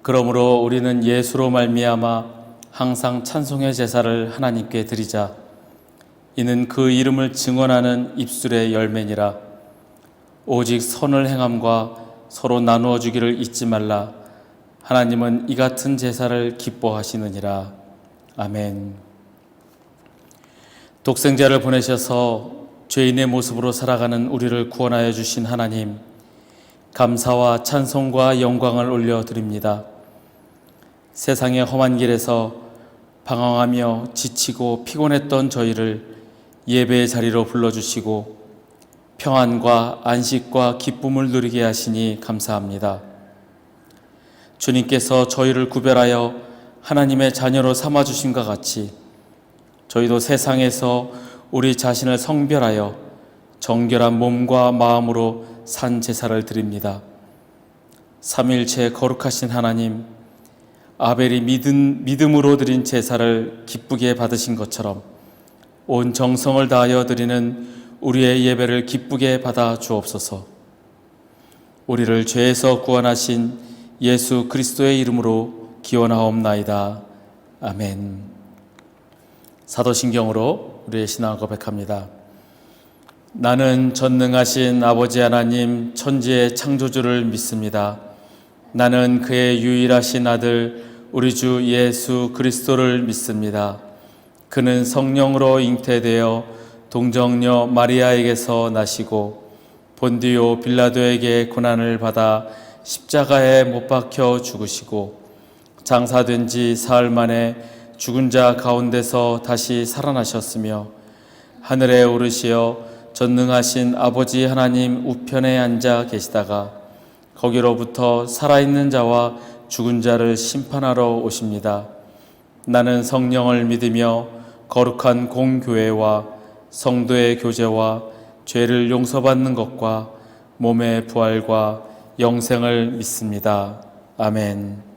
그러므로 우리는 예수로 말미암아 항상 찬송의 제사를 하나님께 드리자. 이는 그 이름을 증언하는 입술의 열매니라. 오직 선을 행함과 서로 나누어 주기를 잊지 말라. 하나님은 이 같은 제사를 기뻐하시느니라. 아멘. 독생자를 보내셔서 죄인의 모습으로 살아가는 우리를 구원하여 주신 하나님, 감사와 찬송과 영광을 올려드립니다. 세상의 험한 길에서 방황하며 지치고 피곤했던 저희를 예배의 자리로 불러주시고 평안과 안식과 기쁨을 누리게 하시니 감사합니다. 주님께서 저희를 구별하여 하나님의 자녀로 삼아주심과 같이 저희도 세상에서 우리 자신을 성별하여 정결한 몸과 마음으로 산 제사를 드립니다. 삼위일체 거룩하신 하나님, 아벨이 믿음으로 드린 제사를 기쁘게 받으신 것처럼 온 정성을 다하여 드리는 우리의 예배를 기쁘게 받아 주옵소서. 우리를 죄에서 구원하신 예수 그리스도의 이름으로 기원하옵나이다. 아멘. 사도신경으로 우리의 신앙을 고백합니다. 나는 전능하신 아버지 하나님 천지의 창조주를 믿습니다. 나는 그의 유일하신 아들 우리 주 예수 그리스도를 믿습니다. 그는 성령으로 잉태되어 동정녀 마리아에게서 나시고 본디오 빌라도에게 고난을 받아 십자가에 못 박혀 죽으시고 장사된 지 사흘 만에 죽은 자 가운데서 다시 살아나셨으며 하늘에 오르시어 전능하신 아버지 하나님 우편에 앉아 계시다가 거기로부터 살아있는 자와 죽은 자를 심판하러 오십니다. 나는 성령을 믿으며 거룩한 공교회와 성도의 교제와 죄를 용서받는 것과 몸의 부활과 영생을 믿습니다. 아멘.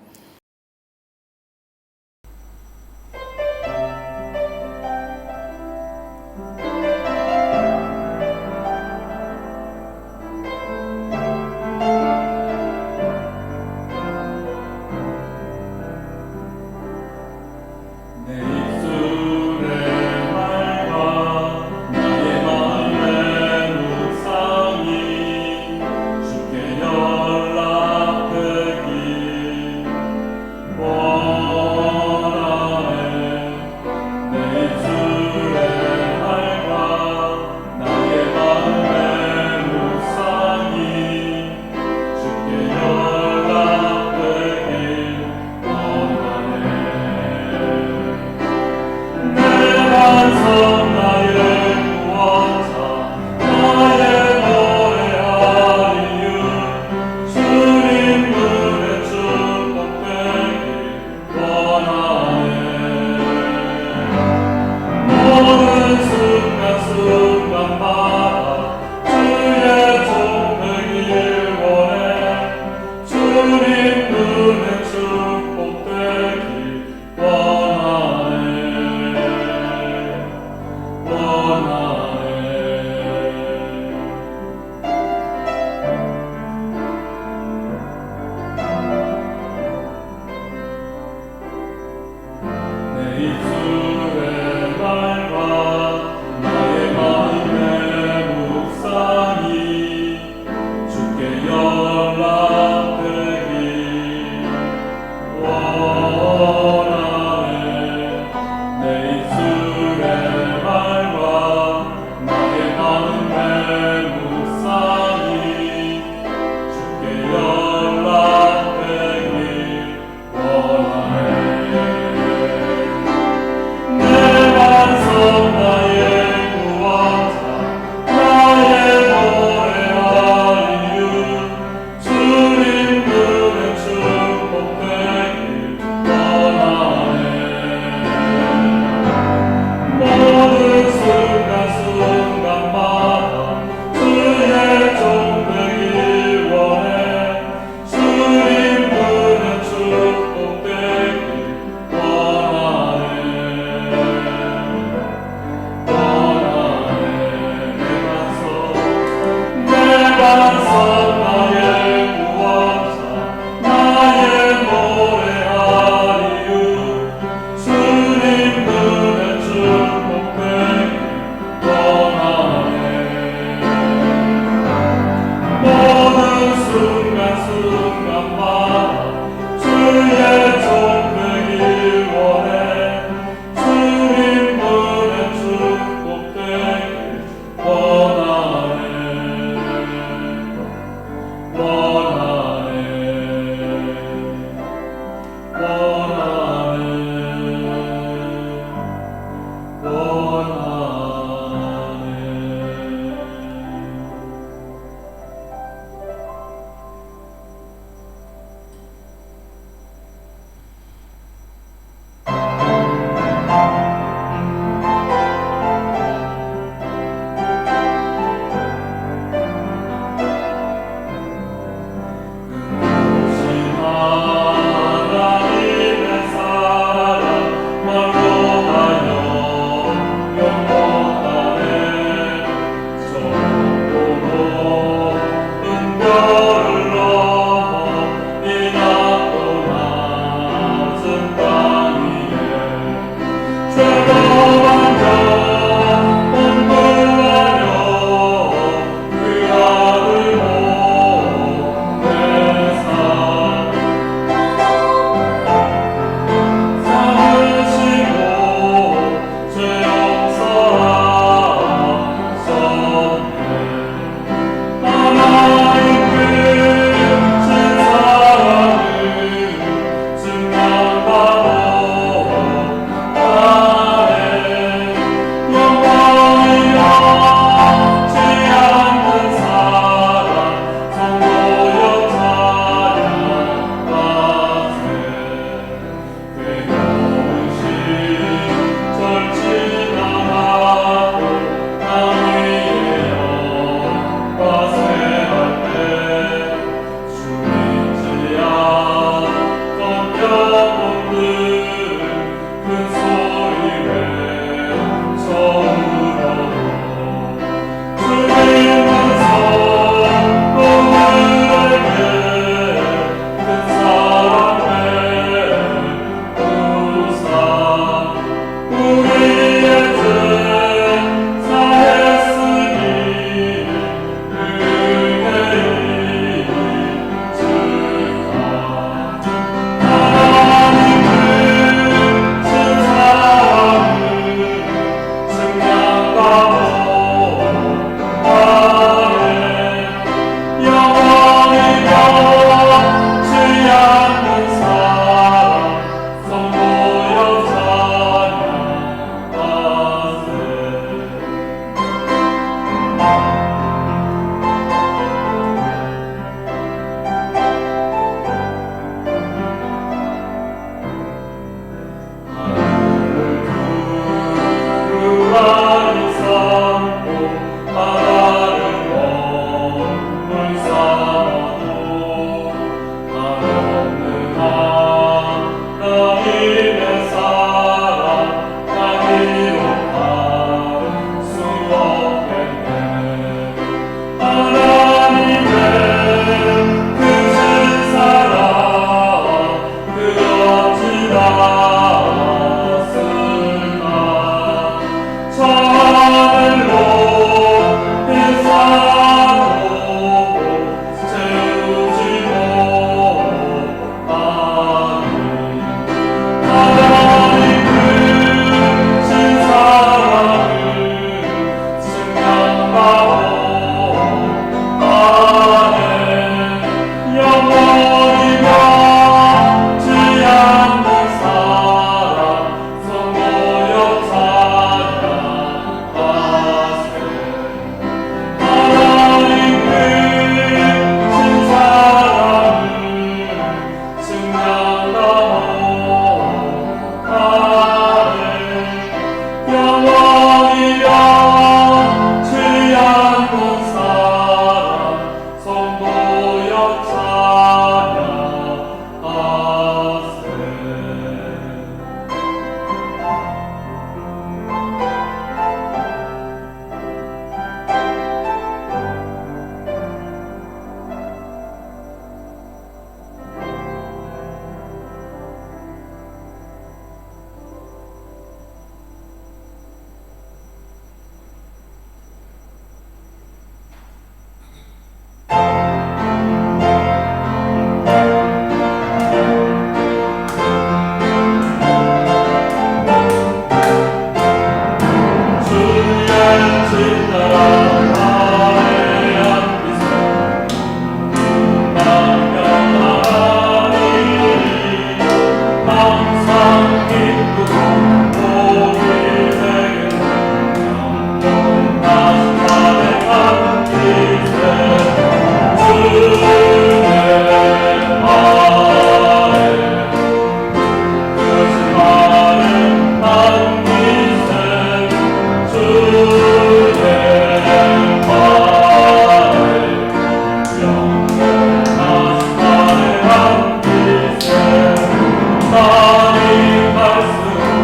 나니 갈수록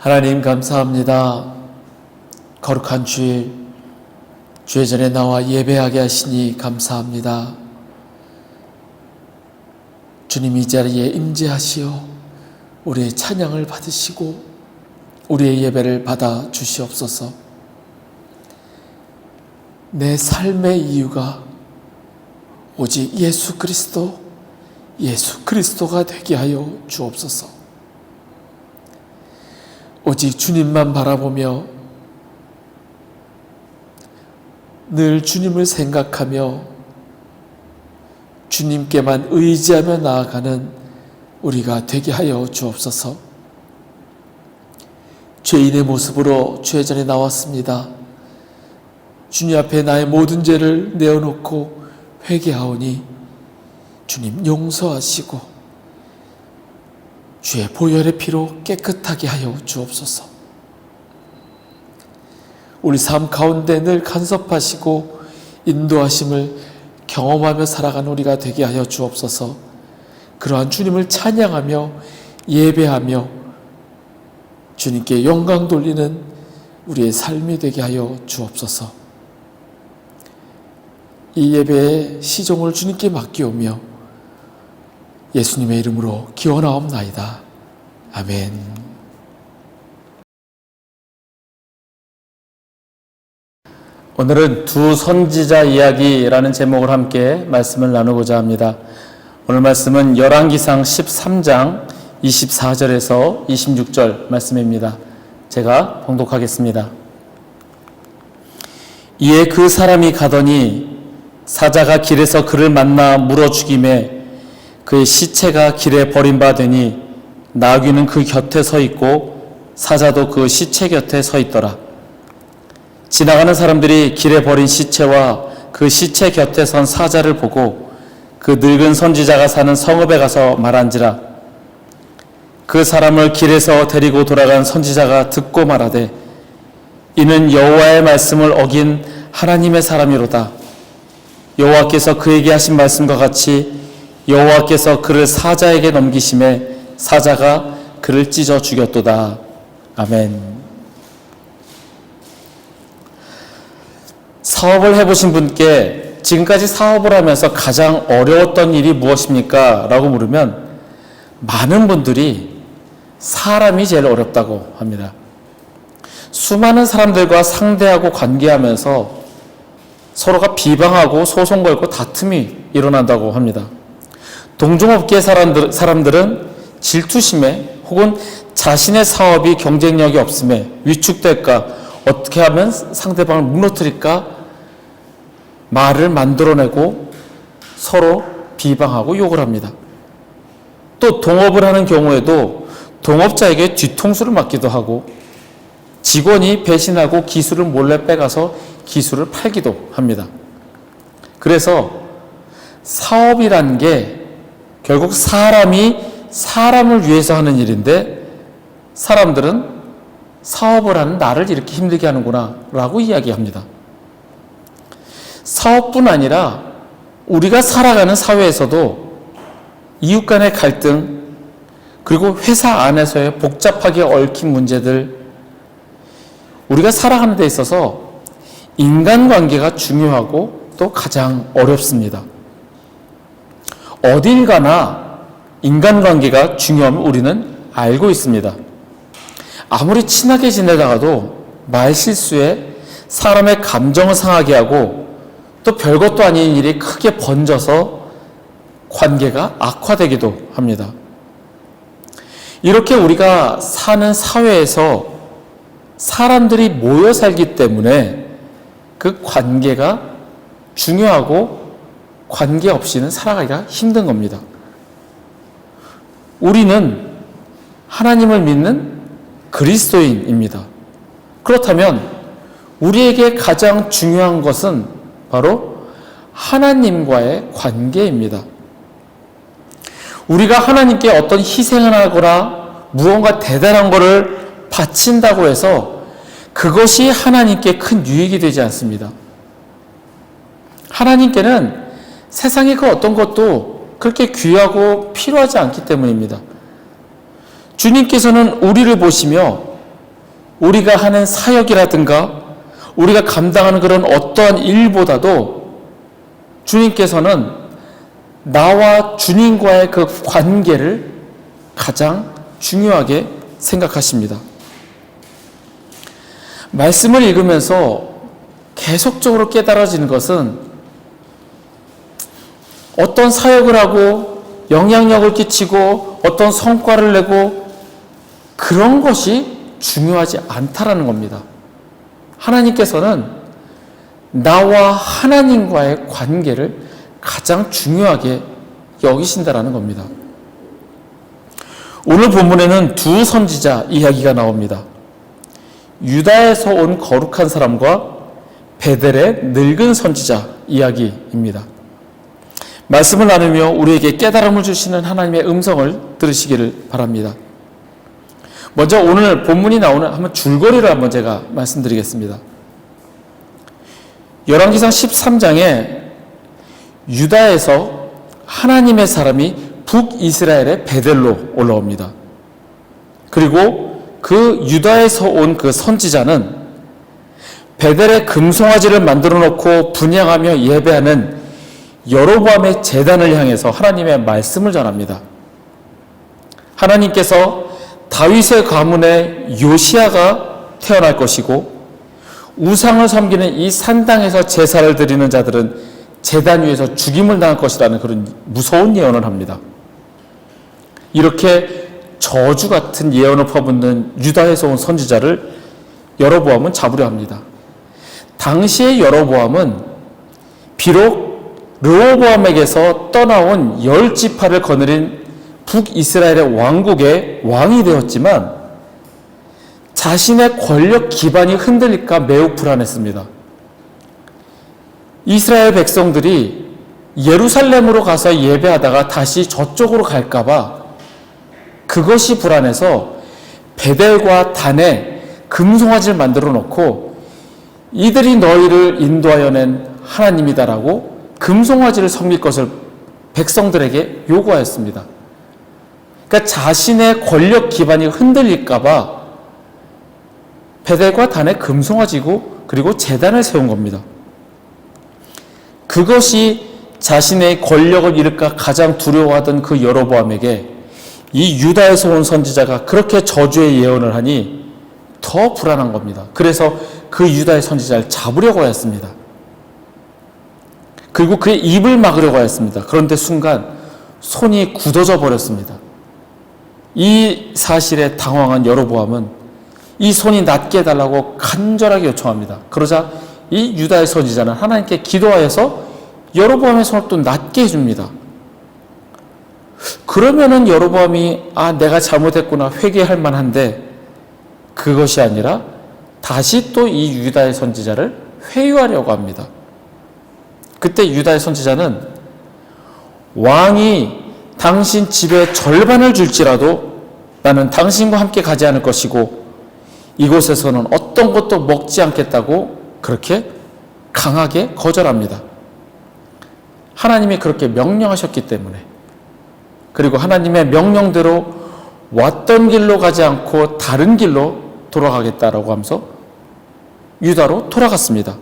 하나님 감사합니다. 거룩한 주일, 주의 전에 나와 예배하게 하시니 감사합니다. 주님 이 자리에 임재하시어 우리의 찬양을 받으시고 우리의 예배를 받아 주시옵소서. 내 삶의 이유가 오직 예수 그리스도가 되게 하여 주옵소서. 오직 주님만 바라보며 늘 주님을 생각하며 주님께만 의지하며 나아가는 우리가 되게 하여 주옵소서. 죄인의 모습으로 주의 전에 나왔습니다. 주님 앞에 나의 모든 죄를 내어놓고 회개하오니 주님 용서하시고 주의 보혈의 피로 깨끗하게 하여 주옵소서. 우리 삶 가운데 늘 간섭하시고 인도하심을 경험하며 살아가는 우리가 되게 하여 주옵소서. 그러한 주님을 찬양하며 예배하며 주님께 영광 돌리는 우리의 삶이 되게 하여 주옵소서. 이 예배의 시종을 주님께 맡기오며 예수님의 이름으로 기원하옵나이다. 아멘. 오늘은 두 선지자 이야기라는 제목을 함께 말씀을 나누고자 합니다. 오늘 말씀은 열왕기상 13장 24절에서 26절 말씀입니다. 제가 봉독하겠습니다. 이에 그 사람이 가더니 사자가 길에서 그를 만나 물어 죽이매 그의 시체가 길에 버림받으니 나귀는 그 곁에 서 있고 사자도 그 시체 곁에 서 있더라. 지나가는 사람들이 길에 버린 시체와 그 시체 곁에 선 사자를 보고 그 늙은 선지자가 사는 성읍에 가서 말한지라. 그 사람을 길에서 데리고 돌아간 선지자가 듣고 말하되 이는 여호와의 말씀을 어긴 하나님의 사람이로다. 여호와께서 그에게 하신 말씀과 같이 여호와께서 그를 사자에게 넘기심에 사자가 그를 찢어 죽였도다. 아멘. 사업을 해보신 분께 지금까지 사업을 하면서 가장 어려웠던 일이 무엇입니까? 라고 물으면 많은 분들이 사람이 제일 어렵다고 합니다. 수많은 사람들과 상대하고 관계하면서 서로가 비방하고 소송 걸고 다툼이 일어난다고 합니다. 동종업계 사람들은 질투심에 혹은 자신의 사업이 경쟁력이 없음에 위축될까, 어떻게 하면 상대방을 무너뜨릴까 말을 만들어내고 서로 비방하고 욕을 합니다. 또 동업을 하는 경우에도 동업자에게 뒤통수를 맞기도 하고 직원이 배신하고 기술을 몰래 빼가서 기술을 팔기도 합니다. 그래서 사업이란 게 결국 사람이 사람을 위해서 하는 일인데 사람들은 사업을 하는 나를 이렇게 힘들게 하는구나 라고 이야기합니다. 사업뿐 아니라 우리가 살아가는 사회에서도 이웃 간의 갈등, 그리고 회사 안에서의 복잡하게 얽힌 문제들, 우리가 살아가는 데 있어서 인간관계가 중요하고 또 가장 어렵습니다. 어딜 가나 인간관계가 중요함을 우리는 알고 있습니다. 아무리 친하게 지내다가도 말실수에 사람의 감정을 상하게 하고 또 별것도 아닌 일이 크게 번져서 관계가 악화되기도 합니다. 이렇게 우리가 사는 사회에서 사람들이 모여 살기 때문에 그 관계가 중요하고 관계 없이는 살아가기가 힘든 겁니다. 우리는 하나님을 믿는 그리스도인입니다. 그렇다면 우리에게 가장 중요한 것은 바로 하나님과의 관계입니다. 우리가 하나님께 어떤 희생을 하거나 무언가 대단한 것을 바친다고 해서 그것이 하나님께 큰 유익이 되지 않습니다. 하나님께는 세상의 그 어떤 것도 그렇게 귀하고 필요하지 않기 때문입니다. 주님께서는 우리를 보시며 우리가 하는 사역이라든가 우리가 감당하는 그런 어떠한 일보다도 주님께서는 나와 주님과의 그 관계를 가장 중요하게 생각하십니다. 말씀을 읽으면서 계속적으로 깨달아지는 것은 어떤 사역을 하고 영향력을 끼치고 어떤 성과를 내고 그런 것이 중요하지 않다라는 겁니다. 하나님께서는 나와 하나님과의 관계를 가장 중요하게 여기신다라는 겁니다. 오늘 본문에는 두 선지자 이야기가 나옵니다. 유다에서 온 거룩한 사람과 베델의 늙은 선지자 이야기입니다. 말씀을 나누며 우리에게 깨달음을 주시는 하나님의 음성을 들으시기를 바랍니다. 먼저 오늘 본문이 나오는 한번 줄거리를 한번 제가 말씀드리겠습니다. 열왕기상 13장에 유다에서 하나님의 사람이 북이스라엘의 베델로 올라옵니다. 그리고 그 유다에서 온 그 선지자는 베델에 금송아지를 만들어 놓고 분향하며 예배하는 여로보암의 제단을 향해서 하나님의 말씀을 전합니다. 하나님께서 다윗의 가문에 요시야가 태어날 것이고 우상을 섬기는 이 산당에서 제사를 드리는 자들은 제단 위에서 죽임을 당할 것이라는 그런 무서운 예언을 합니다. 이렇게 저주 같은 예언을 퍼붓는 유다에서 온 선지자를 여로보암은 잡으려 합니다. 당시의 여로보암은 비록 르호보암에게서 떠나온 10지파를 거느린 북이스라엘의 왕국의 왕이 되었지만 자신의 권력 기반이 흔들릴까 매우 불안했습니다. 이스라엘 백성들이 예루살렘으로 가서 예배하다가 다시 저쪽으로 갈까봐 그것이 불안해서 베델과 단에 금송아지를 만들어 놓고 이들이 너희를 인도하여 낸 하나님이다라고 금송아지를 섬길 것을 백성들에게 요구하였습니다. 그러니까 자신의 권력 기반이 흔들릴까봐 베델과 단에 금송아지고 그리고 제단을 세운 겁니다. 그것이 자신의 권력을 잃을까 가장 두려워하던 그 여로보암에게 이 유다에서 온 선지자가 그렇게 저주의 예언을 하니 더 불안한 겁니다. 그래서 그 유다의 선지자를 잡으려고 하였습니다. 그리고 그의 입을 막으려고 하였습니다. 그런데 순간 손이 굳어져 버렸습니다. 이 사실에 당황한 여로보암은 이 손이 낫게 해달라고 간절하게 요청합니다. 그러자 이 유다의 선지자는 하나님께 기도하여서 여로보암의 손을 또 낫게 해줍니다. 그러면은 여로보암이 내가 잘못했구나 회개할 만한데 그것이 아니라 다시 또 이 유다의 선지자를 회유하려고 합니다. 그때 유다의 선지자는 왕이 당신 집의 절반을 줄지라도 나는 당신과 함께 가지 않을 것이고 이곳에서는 어떤 것도 먹지 않겠다고 그렇게 강하게 거절합니다. 하나님이 그렇게 명령하셨기 때문에, 그리고 하나님의 명령대로 왔던 길로 가지 않고 다른 길로 돌아가겠다라고 하면서 유다로 돌아갔습니다.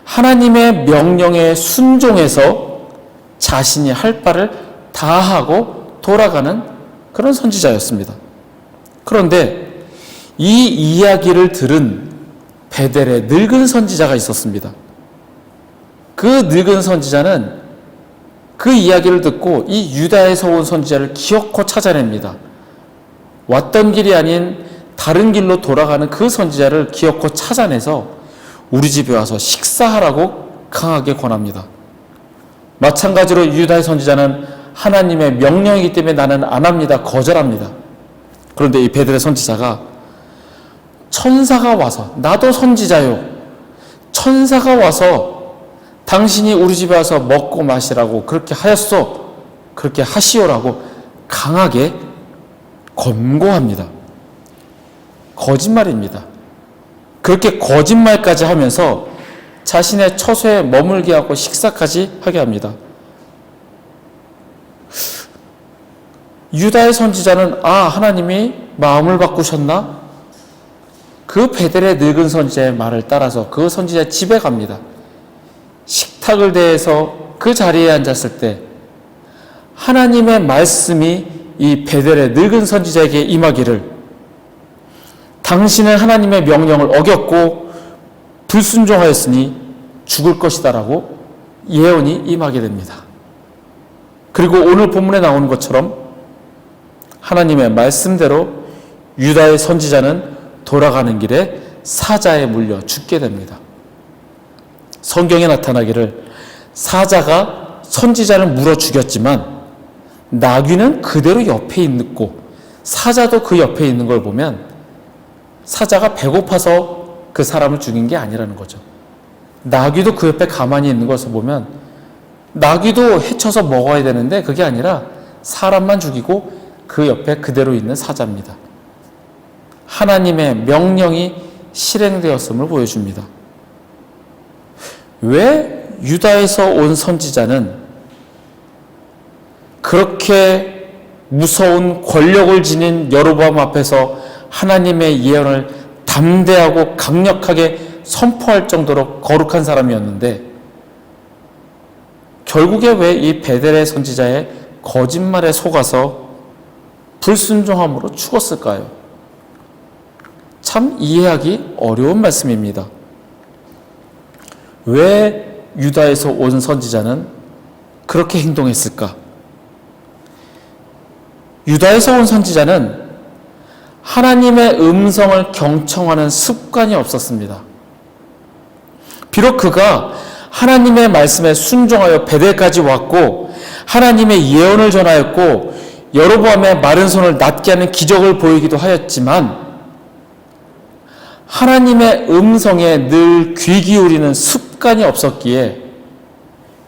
하나님의 명령에 순종해서 자신이 할 바를 다 하고 돌아가는 그런 선지자였습니다. 그런데 이 이야기를 들은 베델의 늙은 선지자가 있었습니다. 그 늙은 선지자는 그 이야기를 듣고 이 유다에서 온 선지자를 기어코 찾아냅니다. 왔던 길이 아닌 다른 길로 돌아가는 그 선지자를 기어코 찾아내서 우리 집에 와서 식사하라고 강하게 권합니다. 마찬가지로 유다의 선지자는 하나님의 명령이기 때문에 나는 안 합니다. 거절합니다. 그런데 이 베델의 선지자가 천사가 와서, 나도 선지자요, 천사가 와서 당신이 우리 집에 와서 먹고 마시라고 그렇게 하였소, 그렇게 하시오라고 강하게 권고합니다. 거짓말입니다. 그렇게 거짓말까지 하면서 자신의 처소에 머물게 하고 식사까지 하게 합니다. 유다의 선지자는 하나님이 마음을 바꾸셨나? 그 베델의 늙은 선지자의 말을 따라서 그 선지자의 집에 갑니다. 식탁을 대해서 그 자리에 앉았을 때 하나님의 말씀이 이 베델의 늙은 선지자에게 임하기를, 당신은 하나님의 명령을 어겼고 불순종하였으니 죽을 것이다라고 예언이 임하게 됩니다. 그리고 오늘 본문에 나오는 것처럼 하나님의 말씀대로 유다의 선지자는 돌아가는 길에 사자에 물려 죽게 됩니다. 성경에 나타나기를 사자가 선지자를 물어 죽였지만 나귀는 그대로 옆에 있고 사자도 그 옆에 있는 걸 보면 사자가 배고파서 그 사람을 죽인 게 아니라는 거죠. 나귀도 그 옆에 가만히 있는 것을 보면 나귀도 해쳐서 먹어야 되는데 그게 아니라 사람만 죽이고 그 옆에 그대로 있는 사자입니다. 하나님의 명령이 실행되었음을 보여줍니다. 왜 유다에서 온 선지자는 그렇게 무서운 권력을 지닌 여로보암 앞에서 하나님의 예언을 담대하고 강력하게 선포할 정도로 거룩한 사람이었는데 결국에 왜 이 베델의 선지자의 거짓말에 속아서 불순종함으로 죽었을까요? 참 이해하기 어려운 말씀입니다. 왜 유다에서 온 선지자는 그렇게 행동했을까? 유다에서 온 선지자는 하나님의 음성을 경청하는 습관이 없었습니다. 비록 그가 하나님의 말씀에 순종하여 베델까지 왔고 하나님의 예언을 전하였고 여로보암의 마른 손을 낫게 하는 기적을 보이기도 하였지만 하나님의 음성에 늘 귀 기울이는 습관이 없었기에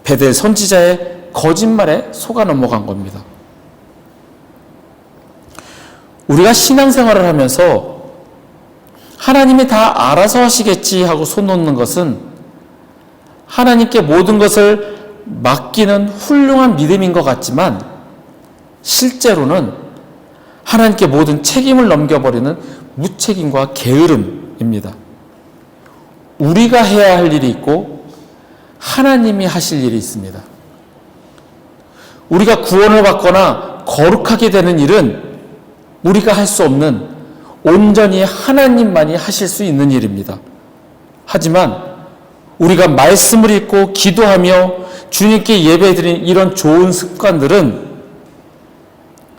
베델 선지자의 거짓말에 속아 넘어간 겁니다. 우리가 신앙생활을 하면서 하나님이 다 알아서 하시겠지 하고 손 놓는 것은 하나님께 모든 것을 맡기는 훌륭한 믿음인 것 같지만 실제로는 하나님께 모든 책임을 넘겨버리는 무책임과 게으름입니다. 우리가 해야 할 일이 있고 하나님이 하실 일이 있습니다. 우리가 구원을 받거나 거룩하게 되는 일은 우리가 할 수 없는 온전히 하나님만이 하실 수 있는 일입니다. 하지만 우리가 말씀을 읽고 기도하며 주님께 예배드리는 이런 좋은 습관들은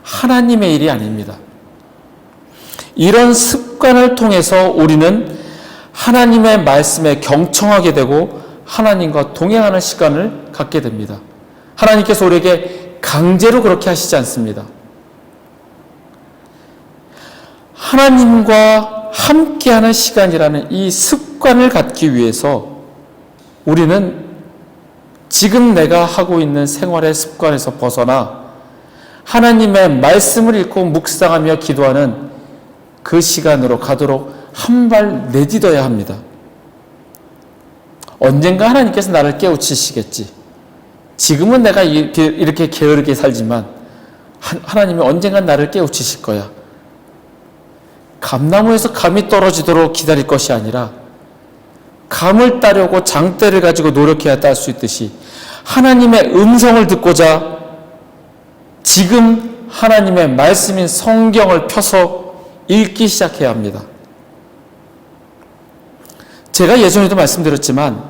하나님의 일이 아닙니다. 이런 습관을 통해서 우리는 하나님의 말씀에 경청하게 되고 하나님과 동행하는 시간을 갖게 됩니다. 하나님께서 우리에게 강제로 그렇게 하시지 않습니다. 하나님과 함께하는 시간이라는 이 습관을 갖기 위해서 우리는 지금 내가 하고 있는 생활의 습관에서 벗어나 하나님의 말씀을 읽고 묵상하며 기도하는 그 시간으로 가도록 한 발 내딛어야 합니다. 언젠가 하나님께서 나를 깨우치시겠지. 지금은 내가 이렇게 게으르게 살지만 하나님이 언젠가 나를 깨우치실 거야. 감나무에서 감이 떨어지도록 기다릴 것이 아니라 감을 따려고 장대를 가지고 노력해야 딸 수 있듯이 하나님의 음성을 듣고자 지금 하나님의 말씀인 성경을 펴서 읽기 시작해야 합니다. 제가 예전에도 말씀드렸지만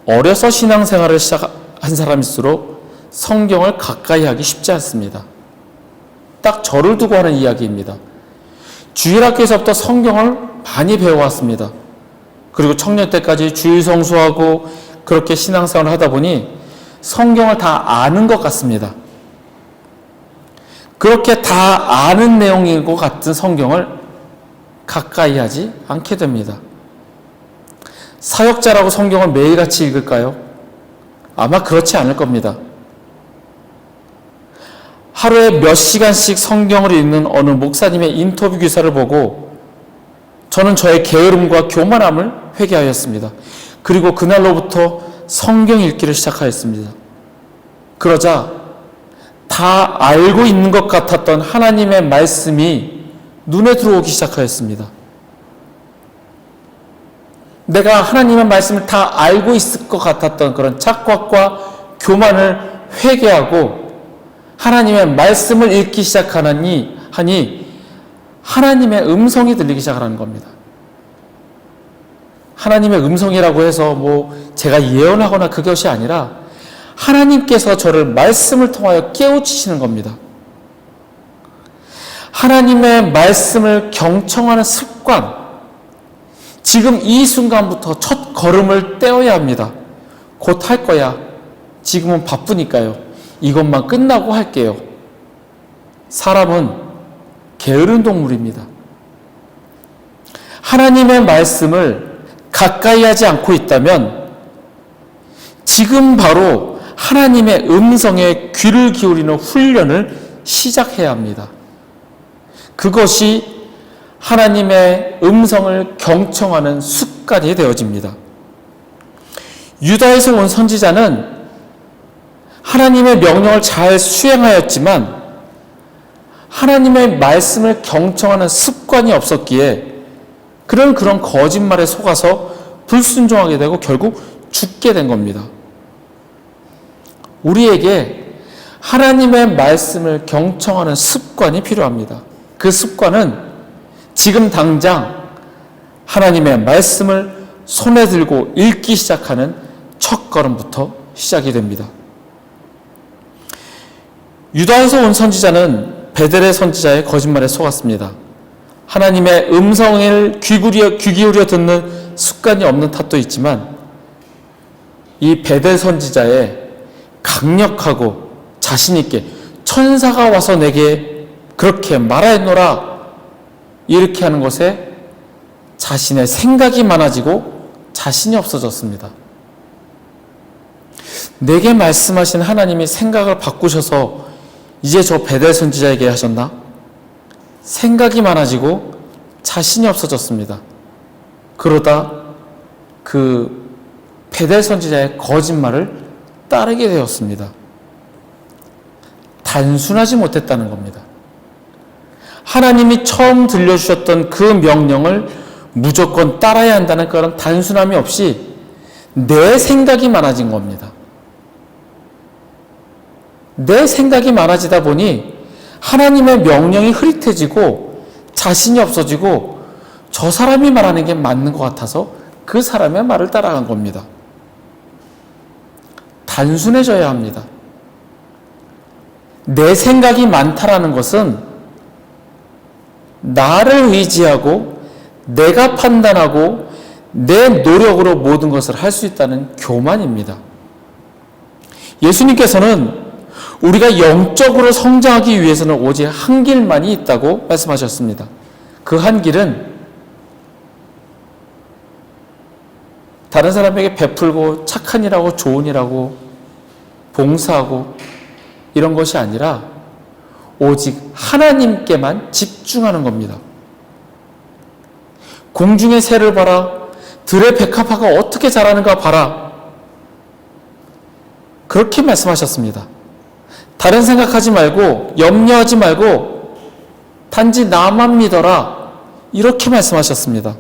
어려서 신앙생활을 시작한 사람일수록 성경을 가까이 하기 쉽지 않습니다. 딱 저를 두고 하는 이야기입니다. 주일학교에서부터 성경을 많이 배워왔습니다. 그리고 청년 때까지 주일 성수하고 그렇게 신앙생활을 하다 보니 성경을 다 아는 것 같습니다. 그렇게 다 아는 내용인 것 같은 성경을 가까이 하지 않게 됩니다. 사역자라고 성경을 매일같이 읽을까요? 아마 그렇지 않을 겁니다. 하루에 몇 시간씩 성경을 읽는 어느 목사님의 인터뷰 기사를 보고 저는 저의 게으름과 교만함을 회개하였습니다. 그리고 그날로부터 성경 읽기를 시작하였습니다. 그러자 다 알고 있는 것 같았던 하나님의 말씀이 눈에 들어오기 시작하였습니다. 내가 하나님의 말씀을 다 알고 있을 것 같았던 그런 착각과 교만을 회개하고 하나님의 말씀을 읽기 시작하니 하나님의 음성이 들리기 시작하는 겁니다. 하나님의 음성이라고 해서 제가 예언하거나 그것이 아니라 하나님께서 저를 말씀을 통하여 깨우치시는 겁니다. 하나님의 말씀을 경청하는 습관, 지금 이 순간부터 첫 걸음을 떼어야 합니다. 곧 할 거야. 지금은 바쁘니까요. 이것만 끝나고 할게요. 사람은 게으른 동물입니다. 하나님의 말씀을 가까이 하지 않고 있다면 지금 바로 하나님의 음성에 귀를 기울이는 훈련을 시작해야 합니다. 그것이 하나님의 음성을 경청하는 습관이 되어집니다. 유다에서 온 선지자는 하나님의 명령을 잘 수행하였지만 하나님의 말씀을 경청하는 습관이 없었기에 그런 거짓말에 속아서 불순종하게 되고 결국 죽게 된 겁니다. 우리에게 하나님의 말씀을 경청하는 습관이 필요합니다. 그 습관은 지금 당장 하나님의 말씀을 손에 들고 읽기 시작하는 첫걸음부터 시작이 됩니다. 유다에서 온 선지자는 베델의 선지자의 거짓말에 속았습니다. 하나님의 음성을 귀 기울여 듣는 습관이 없는 탓도 있지만 이 베델 선지자의 강력하고 자신있게 천사가 와서 내게 그렇게 말하였노라 이렇게 하는 것에 자신의 생각이 많아지고 자신이 없어졌습니다. 내게 말씀하신 하나님이 생각을 바꾸셔서 이제 저 베델 선지자에게 하셨나? 생각이 많아지고 자신이 없어졌습니다. 그러다 그 베델 선지자의 거짓말을 따르게 되었습니다. 단순하지 못했다는 겁니다. 하나님이 처음 들려주셨던 그 명령을 무조건 따라야 한다는 그런 단순함이 없이 내 생각이 많아진 겁니다. 내 생각이 많아지다 보니 하나님의 명령이 흐릿해지고 자신이 없어지고 저 사람이 말하는 게 맞는 것 같아서 그 사람의 말을 따라간 겁니다. 단순해져야 합니다. 내 생각이 많다라는 것은 나를 의지하고 내가 판단하고 내 노력으로 모든 것을 할 수 있다는 교만입니다. 예수님께서는 우리가 영적으로 성장하기 위해서는 오직 한 길만이 있다고 말씀하셨습니다. 그 한 길은 다른 사람에게 베풀고 착한 일하고 좋은 일하고 봉사하고 이런 것이 아니라 오직 하나님께만 집중하는 겁니다. 공중의 새를 봐라. 들의 백합화가 어떻게 자라는가 봐라. 그렇게 말씀하셨습니다. 다른 생각하지 말고 염려하지 말고 단지 나만 믿어라. 이렇게 말씀하셨습니다.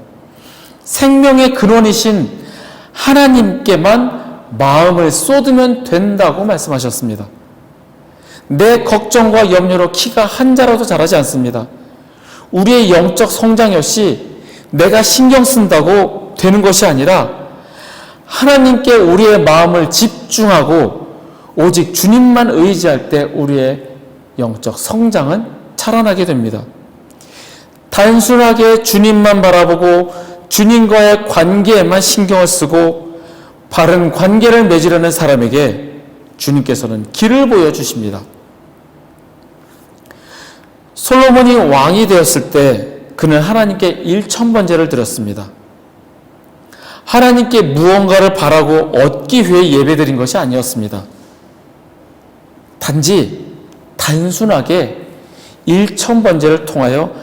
생명의 근원이신 하나님께만 마음을 쏟으면 된다고 말씀하셨습니다. 내 걱정과 염려로 키가 한 자라도 자라지 않습니다. 우리의 영적 성장 역시 내가 신경 쓴다고 되는 것이 아니라 하나님께 우리의 마음을 집중하고 오직 주님만 의지할 때 우리의 영적 성장은 자라나게 됩니다. 단순하게 주님만 바라보고 주님과의 관계에만 신경을 쓰고 바른 관계를 맺으려는 사람에게 주님께서는 길을 보여주십니다. 솔로몬이 왕이 되었을 때 그는 하나님께 1000번제를 드렸습니다. 하나님께 무언가를 바라고 얻기 위해 예배드린 것이 아니었습니다. 단순하게 1000번제를 통하여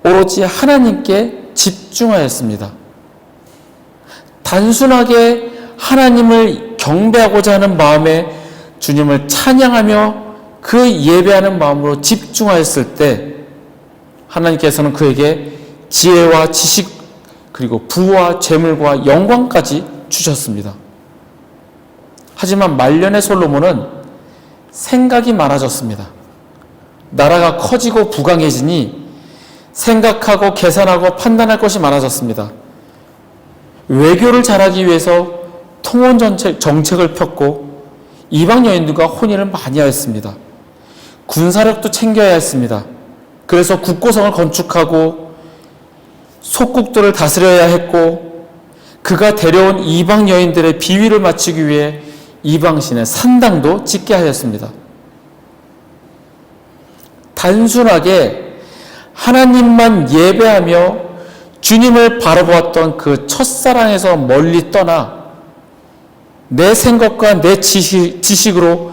오로지 하나님께 집중하였습니다. 단순하게 하나님을 경배하고자 하는 마음에 주님을 찬양하며 그 예배하는 마음으로 집중하였을 때 하나님께서는 그에게 지혜와 지식 그리고 부와 재물과 영광까지 주셨습니다. 하지만 말년의 솔로몬은 생각이 많아졌습니다. 나라가 커지고 부강해지니 생각하고 계산하고 판단할 것이 많아졌습니다. 외교를 잘하기 위해서 통혼 정책을 폈고 이방 여인들과 혼인을 많이 하였습니다. 군사력도 챙겨야 했습니다. 그래서 국고성을 건축하고 속국들을 다스려야 했고 그가 데려온 이방 여인들의 비위를 맞추기 위해 이방신의 산당도 짓게 하였습니다. 단순하게 하나님만 예배하며 주님을 바라보았던 그 첫사랑에서 멀리 떠나 내 생각과 내 지식으로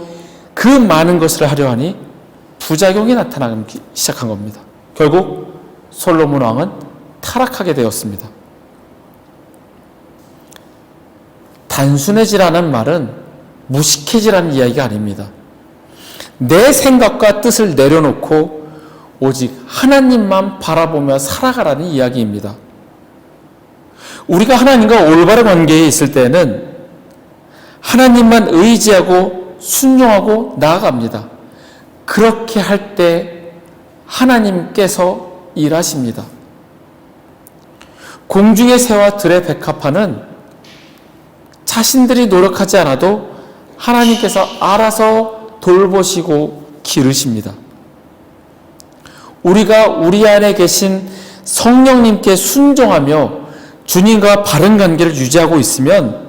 그 많은 것을 하려 하니 부작용이 나타나기 시작한 겁니다. 결국 솔로몬 왕은 타락하게 되었습니다. 단순해지라는 말은 무식해지라는 이야기가 아닙니다. 내 생각과 뜻을 내려놓고 오직 하나님만 바라보며 살아가라는 이야기입니다. 우리가 하나님과 올바른 관계에 있을 때는 하나님만 의지하고 순종하고 나아갑니다. 그렇게 할 때 하나님께서 일하십니다. 공중의 새와 들의 백합화는 자신들이 노력하지 않아도 하나님께서 알아서 돌보시고 기르십니다. 우리가 우리 안에 계신 성령님께 순종하며 주님과 바른 관계를 유지하고 있으면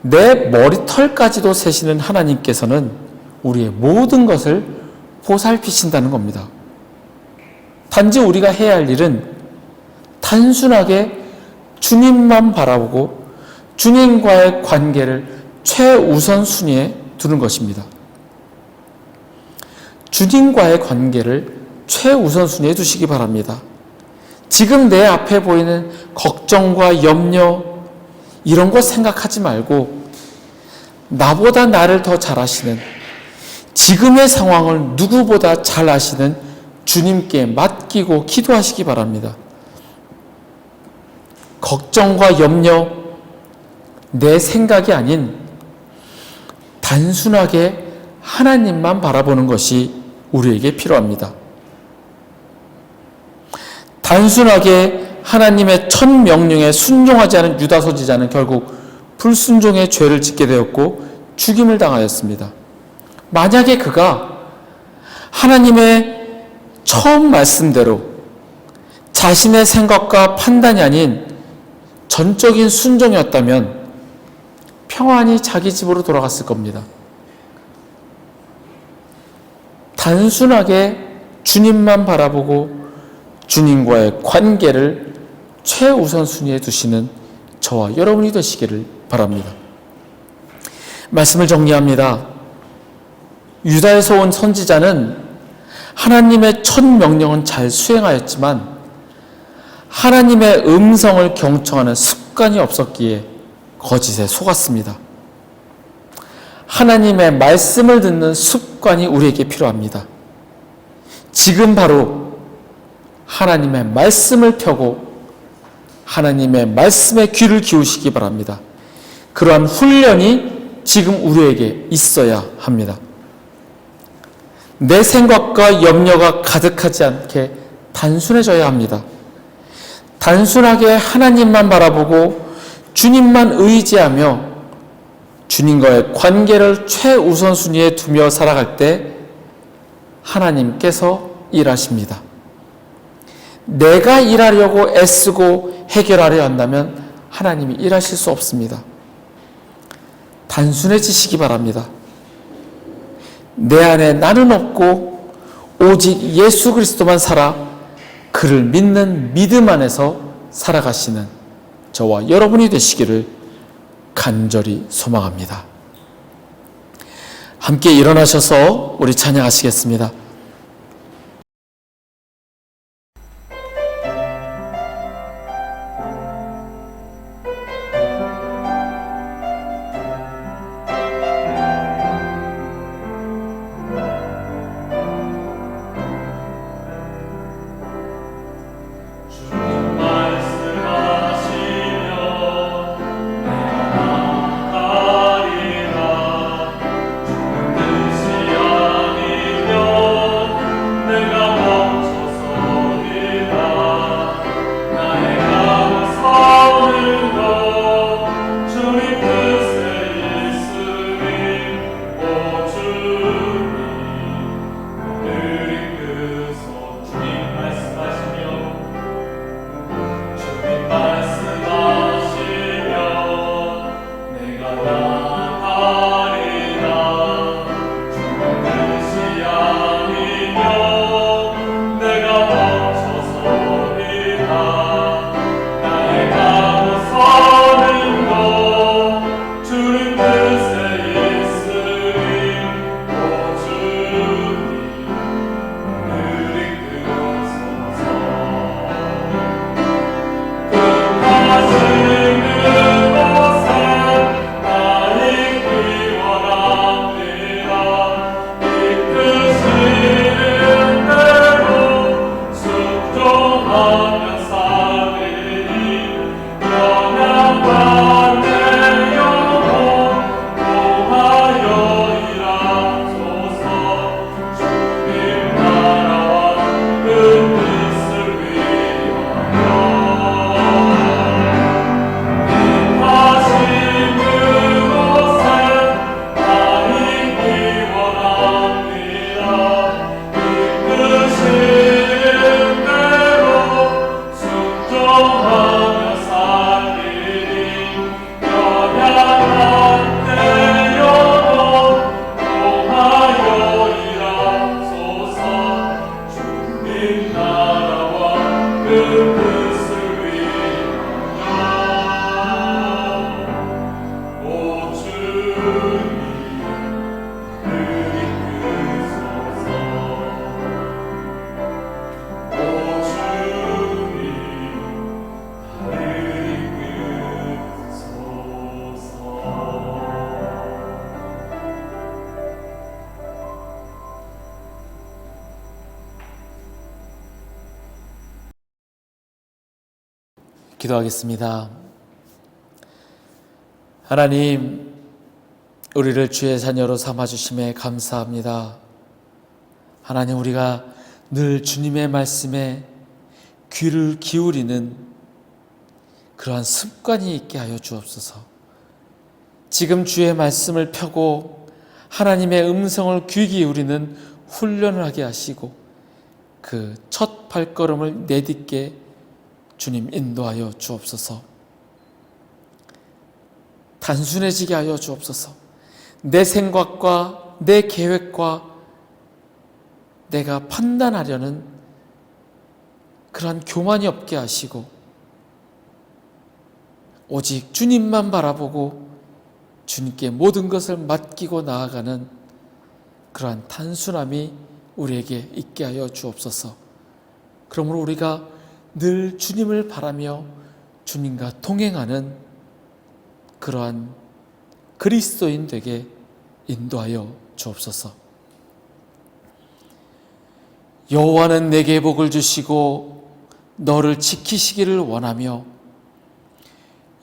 내 머리털까지도 세시는 하나님께서는 우리의 모든 것을 보살피신다는 겁니다. 단지 우리가 해야 할 일은 단순하게 주님만 바라보고 주님과의 관계를 최우선 순위에 두는 것입니다. 주님과의 관계를 최우선 순위에 두시기 바랍니다. 지금 내 앞에 보이는 걱정과 염려 이런 거 생각하지 말고 나보다 나를 더 잘 아시는 지금의 상황을 누구보다 잘 아시는 주님께 맡기고 기도하시기 바랍니다. 걱정과 염려, 내 생각이 아닌 단순하게 하나님만 바라보는 것이 우리에게 필요합니다. 단순하게 하나님의 첫 명령에 순종하지 않은 유다 선지자는 결국 불순종의 죄를 짓게 되었고 죽임을 당하였습니다. 만약에 그가 하나님의 처음 말씀대로 자신의 생각과 판단이 아닌 전적인 순종이었다면 평안히 자기 집으로 돌아갔을 겁니다. 단순하게 주님만 바라보고 주님과의 관계를 최우선 순위에 두시는 저와 여러분이 되시기를 바랍니다. 말씀을 정리합니다. 유다에서 온 선지자는 하나님의 첫 명령은 잘 수행하였지만 하나님의 음성을 경청하는 습관이 없었기에 거짓에 속았습니다. 하나님의 말씀을 듣는 습관이 우리에게 필요합니다. 지금 바로 하나님의 말씀을 펴고 하나님의 말씀에 귀를 기울이시기 바랍니다. 그러한 훈련이 지금 우리에게 있어야 합니다. 내 생각과 염려가 가득하지 않게 단순해져야 합니다. 단순하게 하나님만 바라보고 주님만 의지하며 주님과의 관계를 최우선순위에 두며 살아갈 때 하나님께서 일하십니다. 내가 일하려고 애쓰고 해결하려 한다면 하나님이 일하실 수 없습니다. 단순해지시기 바랍니다. 내 안에 나는 없고 오직 예수 그리스도만 살아 그를 믿는 믿음 안에서 살아가시는 저와 여러분이 되시기를 간절히 소망합니다. 함께 일어나셔서 우리 찬양하시겠습니다. 기도하겠습니다. 하나님, 우리를 주의 자녀로 삼아주심에 감사합니다. 하나님, 우리가 늘 주님의 말씀에 귀를 기울이는 그러한 습관이 있게 하여 주옵소서. 지금 주의 말씀을 펴고 하나님의 음성을 귀 기울이는 훈련을 하게 하시고 그 첫 발걸음을 내딛게 주님 인도하여 주옵소서. 단순해지게 하여 주옵소서. 내 생각과 내 계획과 내가 판단하려는 그러한 교만이 없게 하시고 오직 주님만 바라보고 주님께 모든 것을 맡기고 나아가는 그러한 단순함이 우리에게 있게 하여 주옵소서. 그러므로 우리가 늘 주님을 바라며 주님과 동행하는 그러한 그리스도인 되게 인도하여 주옵소서. 여호와는 내게 복을 주시고 너를 지키시기를 원하며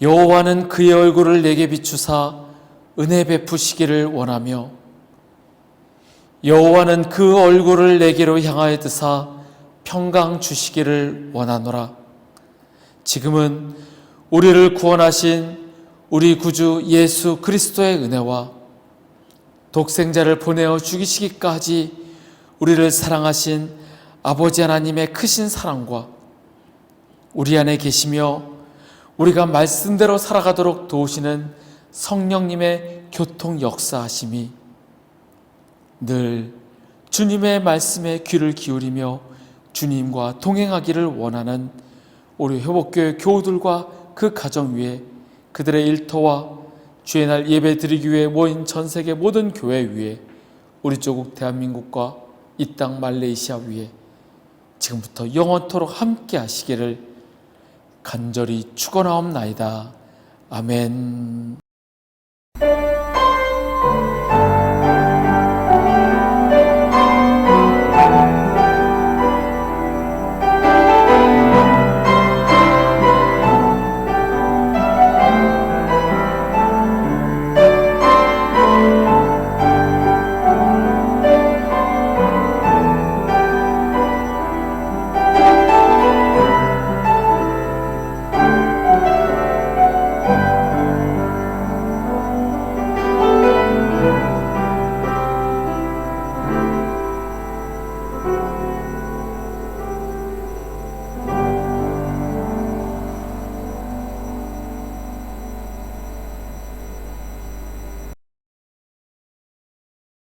여호와는 그의 얼굴을 내게 비추사 은혜 베푸시기를 원하며 여호와는 그 얼굴을 내게로 향하여 드사 평강 주시기를 원하노라. 지금은 우리를 구원하신 우리 구주 예수 그리스도의 은혜와 독생자를 보내어 죽이시기까지 우리를 사랑하신 아버지 하나님의 크신 사랑과 우리 안에 계시며 우리가 말씀대로 살아가도록 도우시는 성령님의 교통 역사하심이 늘 주님의 말씀에 귀를 기울이며 주님과 동행하기를 원하는 우리 회복교회 교우들과 그 가정 위에 그들의 일터와 주의 날 예배 드리기 위해 모인 전 세계 모든 교회 위에 우리 조국 대한민국과 이 땅 말레이시아 위에 지금부터 영원토록 함께 하시기를 간절히 축원하옵나이다. 아멘.